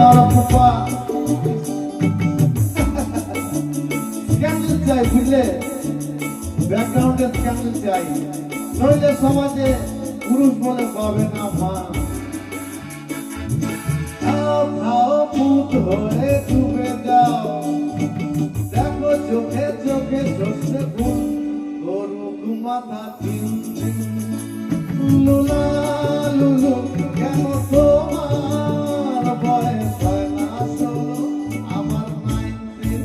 আমার ফুফা স্ক্যান্ডেল চাই, বুঝলে, ব্যাকগ্রাউন্ডে স্ক্যান্ডেল চাই, নইলে সমাজে পুরুষ বলে পাবে না মা। খাও খাও পুত হয়ে ডুবে যাও, দেখো চোখে চোখে সর্ষে ফুল, গরুক মাথা তিন লুলা লুলু, কেন তোমার বয়স হয় না 16, আমার 19।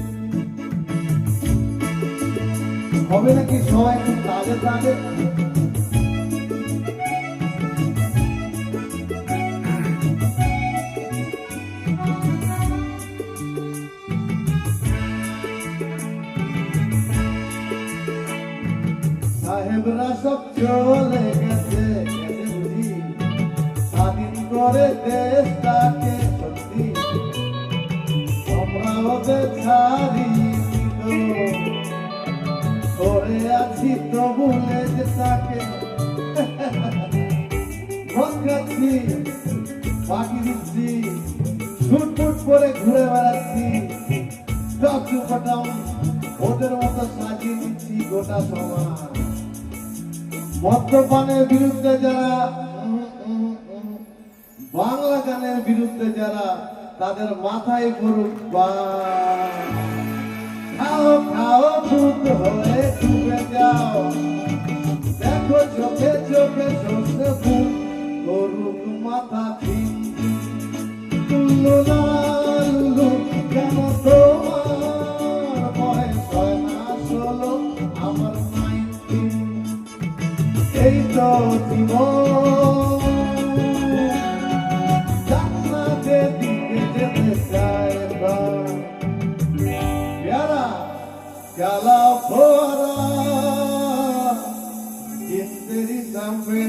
হবে নাকি সবাই খুব তাজে তাজে? সাহেবরা সব চলে গেছে, বুঝি স্বাধীন করে দেশটাকে, সত্যি আমরা ওদের ছাড়িয়ে ধরে আছি তবু লেজে তাকে। মদ খাচ্ছি, বাকি দিচ্ছি, ছুটফুট করে ঘুরে বেড়াচ্ছি, ওদের মতো সাজিয়ে দিচ্ছি গোটা সমাজ। মদ্যপানের বিরুদ্ধে যারা, বাংলা গানের বিরুদ্ধে যারা, তাদের মাথায় পড়ুক বান। খাও খাও ভূত হয়ে ডুবে যাও, দেখো চোখে চোখে সর্ষে ফুল, গরুক মাথা তিন লুলা লুলু, কেন তোমার বয়স হয় না 16, আমার 19। এই তো জীবন, জান্নাতের দিকে যেতে চায় প্রাণ। প্যারা চলা ফোরা, জিন্দেরি সামনে